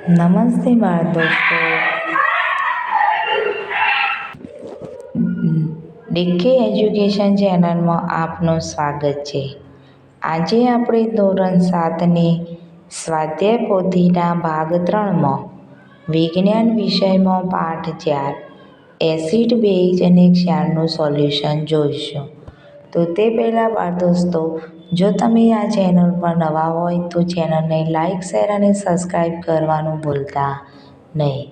નમસ્તે બાળ દોસ્તો, ડીકે એજ્યુકેશન ચેનલમાં આપનું સ્વાગત છે. આજે આપણે ધોરણ 7ની સ્વાધ્યાય પોથીના ભાગ 3માં વિજ્ઞાન વિષયમાં પાઠ 4 એસિડ, બેઝ અને ક્ષારનું સોલ્યુશન જોઈશું. તો તે પહેલાં બાળ દોસ્તો, જો તમે આ ચેનલ પર નવા હોય તો ચેનલને લાઈક, શેર અને સબસ્ક્રાઈબ કરવાનું ભૂલતા નહીં.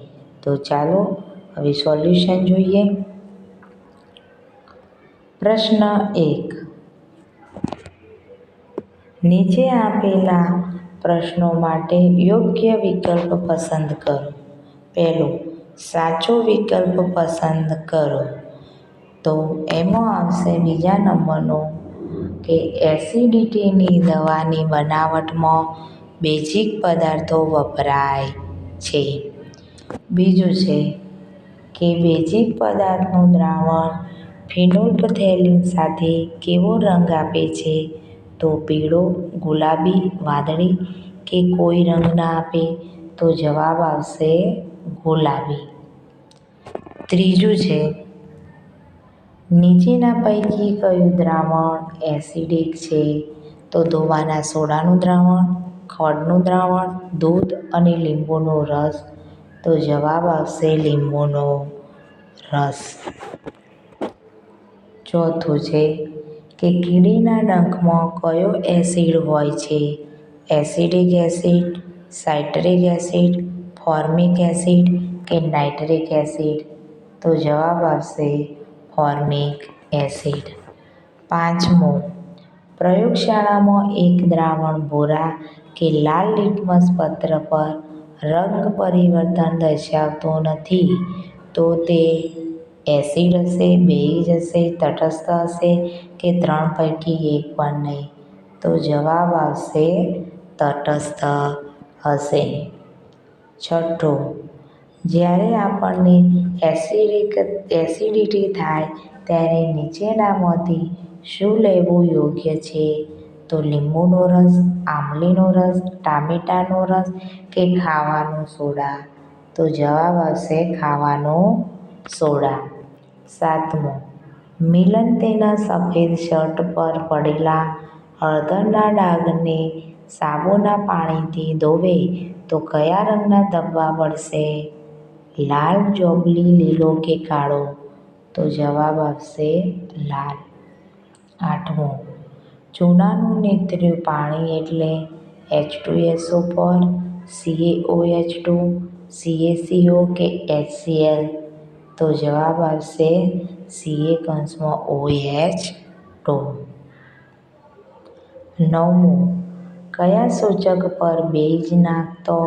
તો ચાલો હવે સોલ્યુશન જોઈએ. પ્રશ્ન 1. નીચે આપેલા પ્રશ્નો માટે યોગ્ય વિકલ્પ પસંદ કરો. પહેલો, સાચો વિકલ્પ પસંદ કરો. તો એમાં આવશે બીજા નંબરનો કે એસિડિટીની દવાની બનાવટમાં બેઝિક પદાર્થો વપરાય છે. બીજું છે કે બેઝિક પદાર્થનું દ્રાવણ ફિનોલ્ફથેલિન સાથે કેવો રંગ આપે છે? તો પીળો, ગુલાબી, વાદળી કે કોઈ રંગ ના આપે? તો જવાબ આવશે ગુલાબી. ત્રીજું છે, નીચેના પૈકી કયું દ્રાવણ એસિડિક છે? તો ધોવાના સોડાનું દ્રાવણ, ખડનું દ્રાવણ, દૂધ અને લીંબુનો રસ. તો જવાબ આવશે લીંબુનો રસ. ચોથું છે કે કીડીના ડંખમાં કયો એસિડ હોય છે? Acidic acid, citric acid, formic acid કે નાઇટ્રિક એસિડ? તો જવાબ આવશે ફોર્મિક એસિડ. પાંચમું, પ્રયોગશાળામાં એક દ્રાવણ ભૂરા કે લાલ લિટમસ પત્ર પર રંગ પરિવર્તન દર્શાવતું નથી. તો તે એસિડ હશે, બેઝ હશે, તટસ્થ હશે કે ત્રણ પૈકી એક પણ નહીં? તો જવાબ આવશે તટસ્થ હશે. છઠ્ઠું, જ્યારે આપણને એસિડિટી થાય ત્યારે નીચેનામાંથી શું લેવું યોગ્ય છે? તો લીંબુનો રસ, આમલીનો રસ, ટામેટાનો રસ કે ખાવાનું સોડા? તો જવાબ આવશે ખાવાનું સોડા. સાતમું, મિલન તેના સફેદ શર્ટ પર પડેલા હળદરના ડાઘને સાબુના પાણીથી ધોવે તો કયા રંગના ધબ્બા પડશે? લાલ, જાંબલી, લીલો કે કાળો? તો જવાબ આવશે લાલ. આઠમું, ચૂનાનું નીતર્યું પાણી એટલે H2SO4, CaOH2, CaCO કે HCl? તો જવાબ આવશે CaOH2. નવમું, કયા સૂચક પર બેઝ નાખતો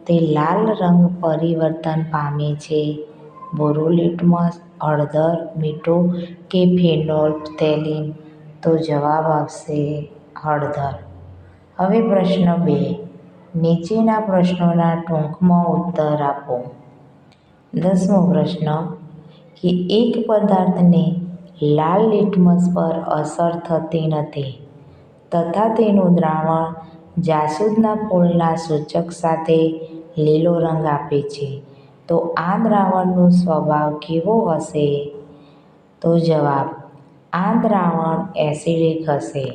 તે લાલ રંગ પરિવર્તન પામે છે? ભૂરું લિટમસ, હળદર, મીઠું કે ફિનોલ્ફથેલિન? તો જવાબ આવશે હળદર. હવે પ્રશ્ન 2. નીચેના પ્રશ્નોના ટૂંકમાં ઉત્તર આપો. 10મો પ્રશ્ન કે એક પદાર્થને લાલ લિટમસ પર અસર થતી નથી તથા તેનું દ્રાવણ જાસૂદના ફૂલના સૂચક સાથે લીલો રંગ આપે છે. તો આ દ્રાવણનો સ્વભાવ કેવો હશે? તો જવાબ, આ દ્રાવણ એસિડિક હશે.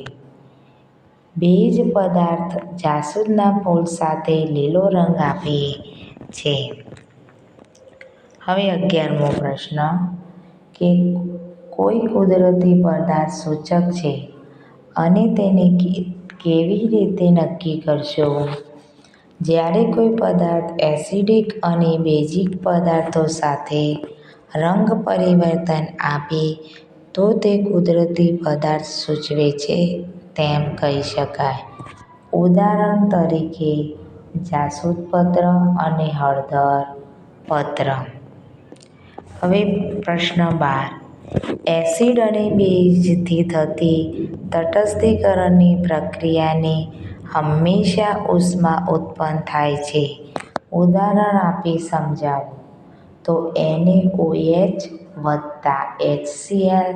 બેઝ પદાર્થ જાસૂદના ફૂલ સાથે લીલો રંગ આપે છે. હવે 11મો પ્રશ્ન કે કોઈ કુદરતી પદાર્થ સૂચક છે અને તેને કેવી રીતે નક્કી કરશો? જ્યારે કોઈ પદાર્થ એસિડિક અને બેઝિક પદાર્થો સાથે રંગ પરિવર્તન આપે તો તે કુદરતી પદાર્થ સૂચવે છે તેમ કહી શકાય. ઉદાહરણ તરીકે જાસૂદ પત્ર અને હળદર પત્ર. હવે પ્રશ્ન 12. એસિડ અને બેઝથી થતી તટસ્થીકરણની પ્રક્રિયાને હંમેશા ઉષ્મા ઉત્પન્ન થાય છે. ઉદાહરણ આપી સમજાવો. તો NaOH વત્તા HCl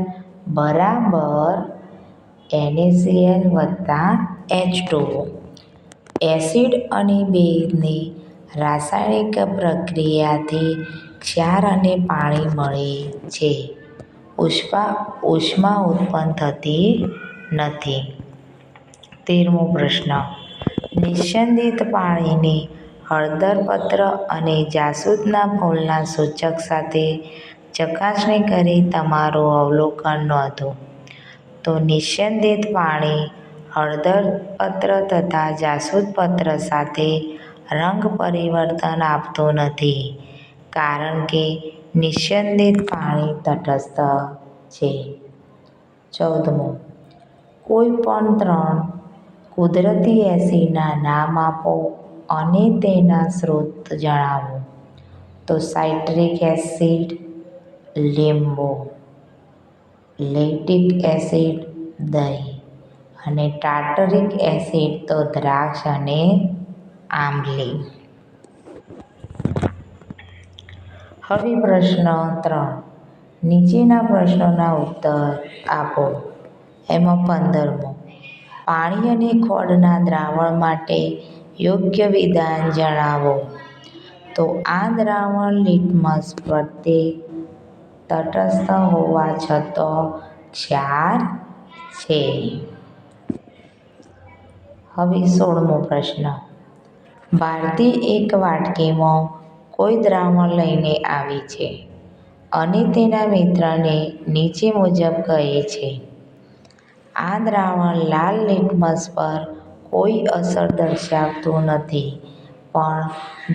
બરાબર NaCl વત્તા H2O. એસિડ અને બેઝને રાસાયણિક પ્રક્રિયાથી ક્ષાર અને પાણી મળે છે. ઉષ્મા ઉત્પન્ન થતી નથી. 13મો પ્રશ્ન. નિસ્યંદિત પાણીને હળદરપત્ર અને જાસૂદના ફૂલના સૂચક સાથે ચકાસણી કરી તમારું અવલોકન નોંધો. તો નિસ્યંદિત પાણી હળદરપત્ર તથા જાસૂદપત્ર સાથે રંગ પરિવર્તન આપતું નથી, કારણ કે નિસ્યંદિત પાણી તટસ્થ છે. 14મો. કોઈ પણ 3 કુદરતી એસિડના નામ આપો અને તેના સ્ત્રોત જણાવો. તો સાઇટ્રિક એસિડ લીંબુ, લેક્ટિક એસિડ દહીં અને ટાર્ટરિક એસિડ તો દ્રાક્ષ અને આંબલી. હવે પ્રશ્ન 3. નીચેના પ્રશ્નોના ઉત્તર આપો. એમાં 15મો. પાણી અને ખોળના દ્રાવણ માટે યોગ્ય વિધાન જણાવો. તો આ દ્રાવણ લિટમસ પ્રત્યે તટસ્થ હોવા છતાં ક્ષાર છે. હવે 16મો પ્રશ્ન. ભારતી એક વાટકીમાં કોઈ દ્રાવણ લઈને આવી છે અને તેના મિત્રને નીચે મુજબ કહે છે. આ દ્રાવણ લાલ લિટમસ પર કોઈ અસર દર્શાવતું નથી, પણ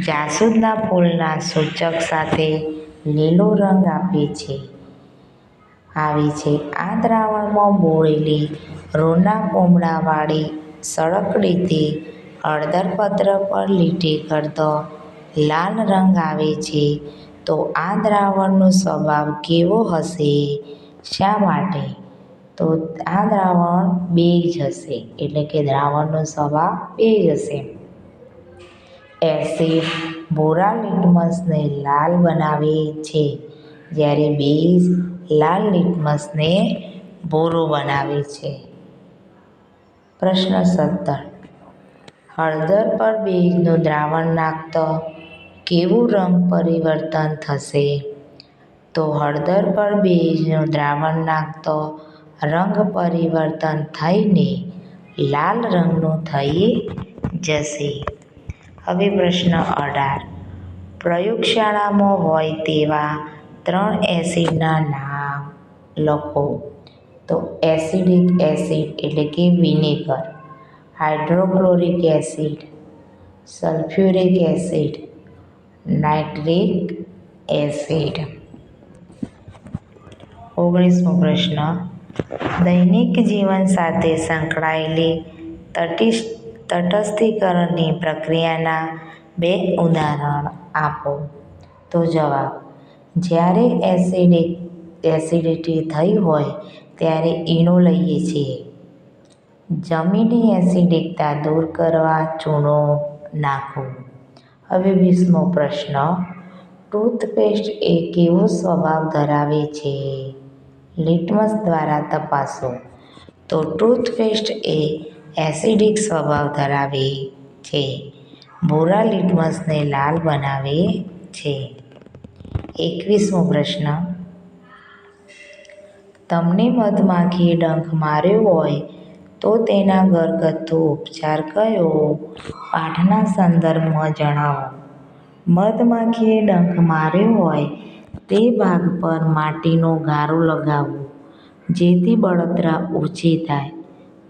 જાસૂદના ફૂલના સૂચક સાથે લીલો રંગ આવે છે. આ દ્રાવણમાં બોળેલી રૂના પૂમડાવાળી સળકડીથી હળદરપત્ર પર લીટી કરતો લાલ રંગ આવે છે. તો આ દ્રાવણનો સ્વભાવ કેવો હશે? શા માટે? તો આ દ્રાવણ બેઝ હશે, એટલે કે દ્રાવણનો સ્વભાવ બેઝ હશે. એસિડ ભૂરા લિટમસને લાલ બનાવે છે, જ્યારે બેઝ લાલ લિટમસને ભૂરું બનાવે છે. પ્રશ્ન 17. હળદર પર બેઝનું દ્રાવણ નાખતા કેવું રંગ પરિવર્તન થશે? તો હળદર પર બેઝનું દ્રાવણ નાખતા રંગ પરિવર્તન થઈને લાલ રંગનું થઈ જશે. હવે પ્રશ્ન 18. પ્રયોગશાળામાં હોય તેવા 3 એસિડના નામ લખો. તો એસિડિક એસિડ એટલે કે vinegar, hydrochloric acid, sulphuric acid, nitric acid. 19મો પ્રશ્ન. દૈનિક જીવન સાથે સંકળાયેલી તટસ્થીકરણની પ્રક્રિયાના 2 ઉદાહરણ આપો. તો જવાબ. જ્યારે એસિડિટી થઈ હોય ત્યારે ઈનો લઈએ છીએ. જમીની એસિડિકતા દૂર કરવા ચૂનો નાખવો. હવે 20મો પ્રશ્ન. ટૂથપેસ્ટ એ કેવો સ્વભાવ ધરાવે છે? લિટમસ દ્વારા તપાસો. તો ટૂથપેસ્ટ એ એસિડિક સ્વભાવ ધરાવે છે. ભૂરા લિટમસને લાલ બનાવે છે. 21મો પ્રશ્ન. તમને મધમાખીએ ડંખ માર્યો હોય તો તેના ઘરગથ્થુ ઉપચાર કયો? પાઠના સંદર્ભમાં જણાવો. મધમાખીએ ડંખ માર્યો હોય તે ભાગ પર માટીનો ગારો લગાવવો, જેથી બળતરા ઓછી થાય.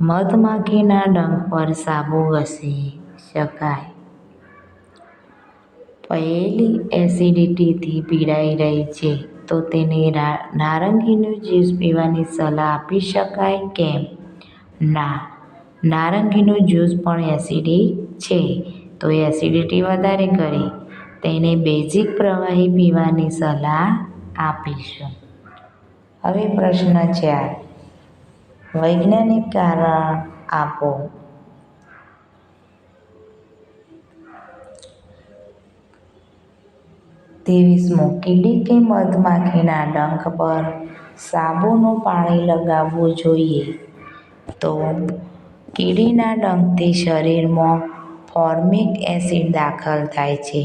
મધમાખીના ડંખ પર સાબુ ઘસી શકાય. પહેલી એસિડિટીથી પીડાઈ રહી છે તો તેને નારંગીનું જ્યુસ પીવાની સલાહ આપી શકાય? કેમ? ના, નારંગીનું જ્યુસ પણ એસિડિક છે, તો એસિડિટી વધારે કરે. તેને બેઝિક પ્રવાહી પીવાની સલાહ આપીશું. હવે પ્રશ્ન 4. વૈજ્ઞાનિક કારણ આપો. 23મો. કીડી કે મધમાખીના ડંખ પર સાબુનું પાણી લગાવવું જોઈએ. તો કીડીના ડંખથી શરીરમાં ફોર્મિક એસિડ દાખલ થાય છે.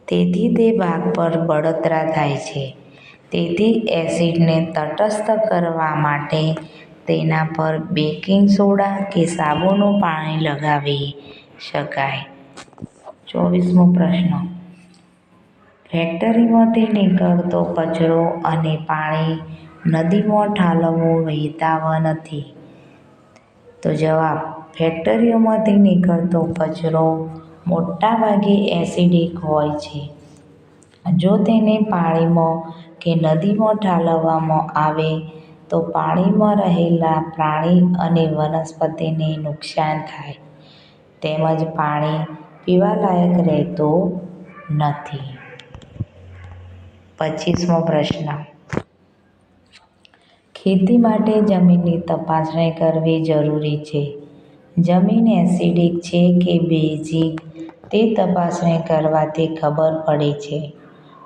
તેથી તે ભાગ પર બળતરા થાય છે. તેથી એસિડને તટસ્થ કરવા માટે તેના પર બેકિંગ સોડા કે સાબુનું પાણી લગાવી શકાય. 24મો પ્રશ્ન. ફેક્ટરીમાંથી નીકળતો કચરો અને પાણી નદીમાં ઠાલવવું વહેતાવ નથી. તો જવાબ: ફેક્ટરીઓમાંથી નીકળતો કચરો મોટાભાગે એસિડિક હોય છે. જો તેને પાણીમાં કે નદીમાં ઠાલવવામાં આવે તો પાણીમાં રહેલા પ્રાણી અને વનસ્પતિને નુકસાન થાય તેમજ પાણી પીવાલાયક રહેતું નથી. 25મો પ્રશ્ન. ખેતી માટે જમીનની તપાસણી કરવી જરૂરી છે. જમીન એસિડિક છે કે બેઝિક તે તપાસણી કરવાથી ખબર પડે છે.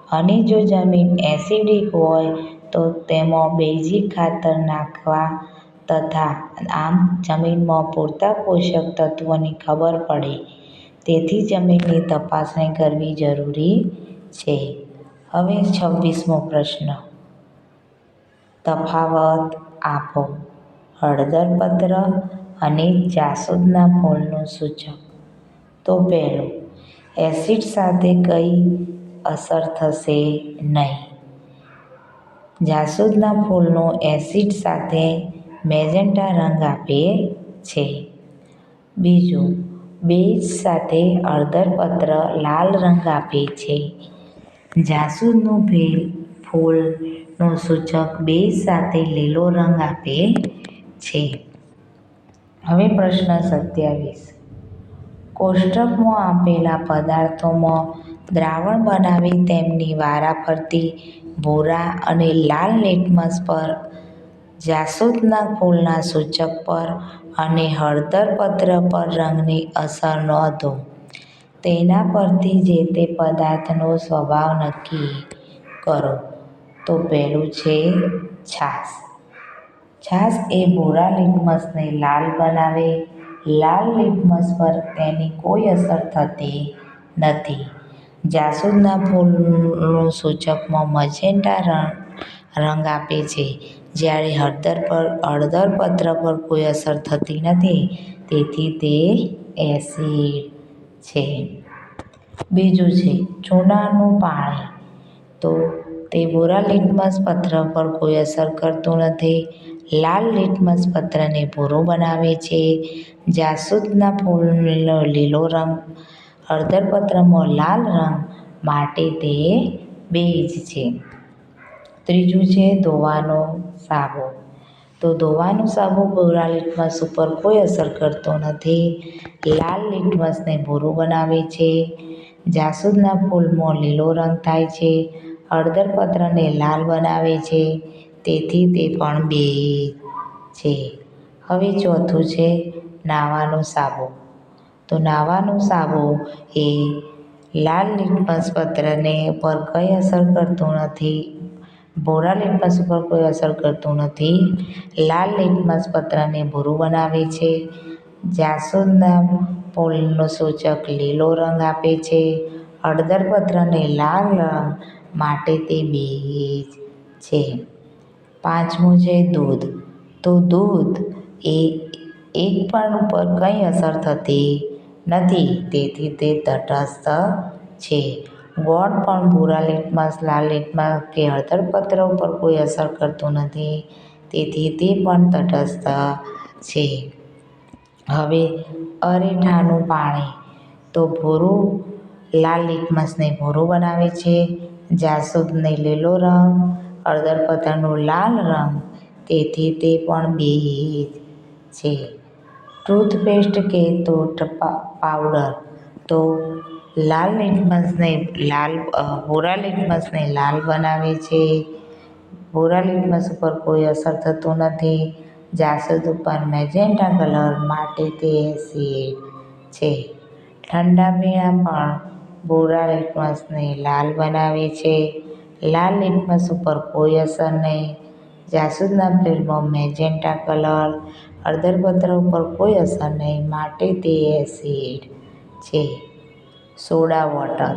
અને જો જમીન એસિડિક હોય તો તેમાં બેઝિક ખાતર નાખવા તથા આમ જમીનમાં પૂરતા પોષક તત્વોની ખબર પડે. તેથી જમીનની તપાસણી કરવી જરૂરી છે. હવે 26મો પ્રશ્ન. તફાવત આપો. હળદરપત્ર અને જાસૂદના ફૂલનું સૂચક. તો પહેલું, એસિડ સાથે કઈ અસર થશે નહીં. જાસૂદના ફૂલનો એસિડ સાથે મેજેન્ટા રંગ આપે છે. બીજું, બેઝ સાથે હળદરપત્ર લાલ રંગ આપે છે. જાસૂદનું ફૂલનું સૂચક બેઝ સાથે લીલો રંગ આપે છે. હવે પ્રશ્ન 27. કોષ્ટકમાં આપેલા પદાર્થોમાં દ્રાવણ બનાવી તેમની વારાફરતી ભૂરા અને લાલ લીટમસ પર, જાસૂદના ફૂલના સૂચક પર અને હળદરપત્ર પર રંગની અસર નોંધો. તેના પરથી જે તે પદાર્થનો સ્વભાવ નક્કી કરો. તો પહેલું છે છાશ. છાશ એ ભૂરા લીટમસને લાલ બનાવે. લાલ લીટમસ પર તેની કોઈ અસર થતી નથી. જાસૂદના ફૂલનું સૂચકમાં મજેન્ટા રંગ આપે છે જ્યારે હળદરપત્ર પર કોઈ અસર થતી નથી. તેથી તે એસિડ છે. બીજું છે ચૂનાનું પાણી. તો તે ભૂરા લીટમસ પત્ર પર કોઈ અસર કરતું નથી. લાલ લીટમસ પત્રને ભૂરું બનાવે છે. જાસૂદના ફૂલનો લીલો રંગ, હળદરપત્રમાં લાલ રંગ માટે તે બેઝ છે. ત્રીજું છે ધોવાનો સાબુ. તો ધોવાનો સાબુ ભૂરા લીટમસ ઉપર કોઈ અસર કરતો નથી. લાલ લીટમસને ભૂરું બનાવે છે. જાસૂદના ફૂલમાં લીલો રંગ થાય છે. હળદરપત્રને લાલ બનાવે છે. તેથી તે પણ બેઝ છે. હવે ચોથું છે નાવાનું સાબુ. તો નાવાનું સાબુ એ લાલ લીટમસ પત્રને પર કંઈ અસર કરતું નથી. ભૂરા લીટમસ ઉપર કોઈ અસર કરતું નથી. લાલ લીટમસ પત્રને ભૂરું બનાવે છે. જાસૂદના ફૂલનું સૂચક લીલો રંગ આપે છે. હળદરપત્રને લાલ રંગ માટે તે બેઝ છે. પાંચમું છે દૂધ. તો દૂધ એ એક પણ ઉપર કંઈ અસર થતી નથી. તેથી તે તટસ્થ છે. ગોળ પણ ભૂરા લીટમસ, લાલ લીટમસ કે હળદરપત્ર ઉપર કોઈ અસર કરતું નથી. તેથી તે પણ તટસ્થ છે. હવે અરેઠાનું પાણી. તો ભૂરું લાલ લીટમસને ભૂરું બનાવે છે. જાસૂદને લીલો રંગ, હળદરપત્રનું લાલ રંગ. તેથી તે પણ બેઝ છે. ટૂથપેસ્ટ કે પાવડર. તો ભૂરા લીટમસને લાલ બનાવે છે. ભૂરા લીટમસ ઉપર કોઈ અસર થતું નથી. જાસૂદ ઉપર મેજેન્ટા કલર માટે તે એસિડ છે. ઠંડા પીણાં પણ ભૂરા લીટમસને લાલ બનાવે છે. લાલ લીટમસ ઉપર કોઈ અસર નહીં. જાસૂદના ફૂલમાં મેજેન્ટા કલર, હળદરપત્ર ઉપર કોઈ અસર નહીં માટે તે એસિડ છે. સોડા વોટર,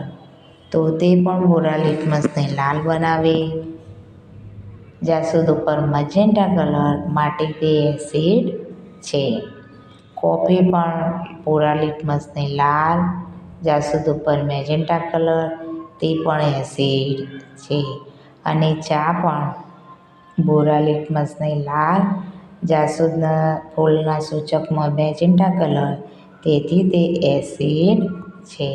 તો તે પણ ભૂરા લિટમસને લાલ બનાવે. જાસૂદ ઉપર મજેન્ટા કલર માટે તે એસિડ છે. કોફી પણ ભૂરા લિટમસને લાલ, જાસૂદ ઉપર મેજેન્ટા કલર, તે પણ એસિડ છે. અને ચા પણ ભૂરા લિટમસને લાલ, જાસૂદના ફૂલના સૂચકમાં મેજેન્ટા કલર, તેથી તે એસિડ છે.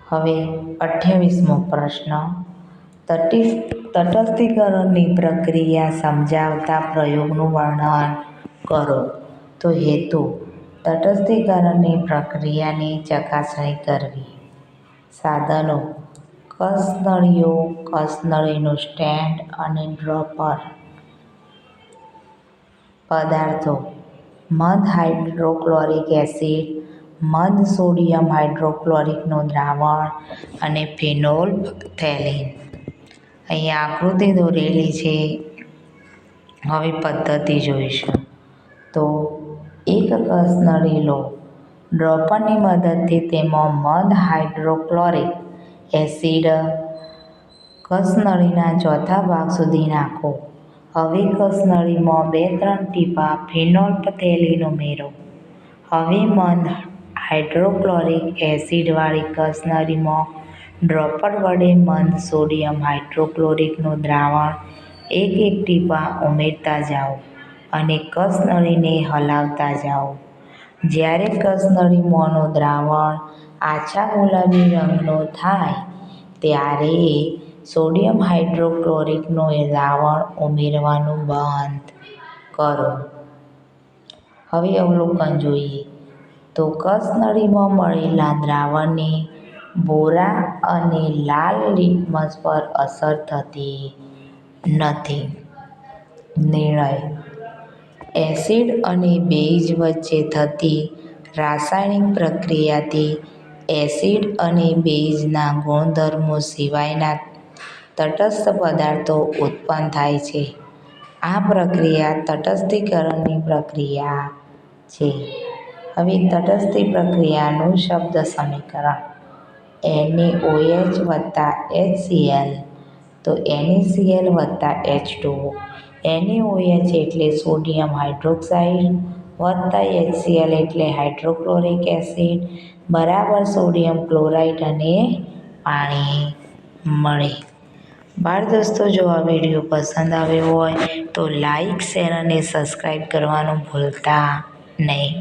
હવે 28મો પ્રશ્ન. તટસ્થીકરણની પ્રક્રિયા સમજાવતા પ્રયોગનું વર્ણન કરો. તો હેતુ: તટસ્થીકરણની પ્રક્રિયાની ચકાસણી કરવી. સાધનો: કસનળીઓ, કસનળીનું સ્ટેન્ડ અને ડ્રોપર. પદાર્થો: મંદ હાઇડ્રોક્લોરિક એસિડ, મંદ સોડિયમ હાઇડ્રોક્લોરિકનું દ્રાવણ અને ફિનોલ્ફથેલિન. અહીંયા આકૃતિ દોરેલી છે. હવે પદ્ધતિ જોઈશું. તો એક કસનળી લો. ડ્રોપરની મદદથી તેમાં મંદ હાઇડ્રોક્લોરિક એસિડ કસનળીના ચોથા ભાગ સુધી નાખો. હવે કસનળીમાં 2-3 ટીપાં ફિનોલ્ફથેલિન ઉમેરો. હવે મંદ હાઇડ્રોક્લોરિક એસિડવાળી કસનળીમાં ડ્રોપર વડે મંદ સોડિયમ હાઇડ્રોક્લોરિકનું દ્રાવણ 1-1 ટીપાં ઉમેરતા જાઓ અને કસનળીને હલાવતા જાઓ. જ્યારે કસનળીમાંનું દ્રાવણ આછા ગુલાબી રંગનું થાય ત્યારે સોડિયમ હાઇડ્રોક્લોરિકનું દ્રાવણ ઉમેરવાનું બંધ કરો. હવે અવલોકન જોઈએ. તો કસનળીમાં મળેલા દ્રાવણની ભૂરા અને લાલ લિટમસ પર અસર થતી નથી. નિર્ણય: એસિડ અને બેઝ વચ્ચે થતી રાસાયણિક પ્રક્રિયાથી એસિડ અને બેઝના ગુણધર્મો સિવાયના તટસ્થ પદાર્થો ઉત્પન્ન થાય છે. આ પ્રક્રિયા તટસ્થીકરણની પ્રક્રિયા છે. હવે તટસ્થ પ્રક્રિયાનું શબ્દ સમીકરણ: NaOH + HCl, તો NaCl + H2O. NaOH એટલે સોડિયમ હાઇડ્રોક્સાઇડ વત્તા HCl એટલે હાઇડ્રોક્લોરિક એસિડ બરાબર સોડિયમ ક્લોરાઇડ અને પાણી મળે. બાળ દોસ્તો, જો આ વિડીયો પસંદ આવ્યો હોય તો લાઈક, શેર અને સબસ્ક્રાઈબ કરવાનું ભૂલતા નહીં.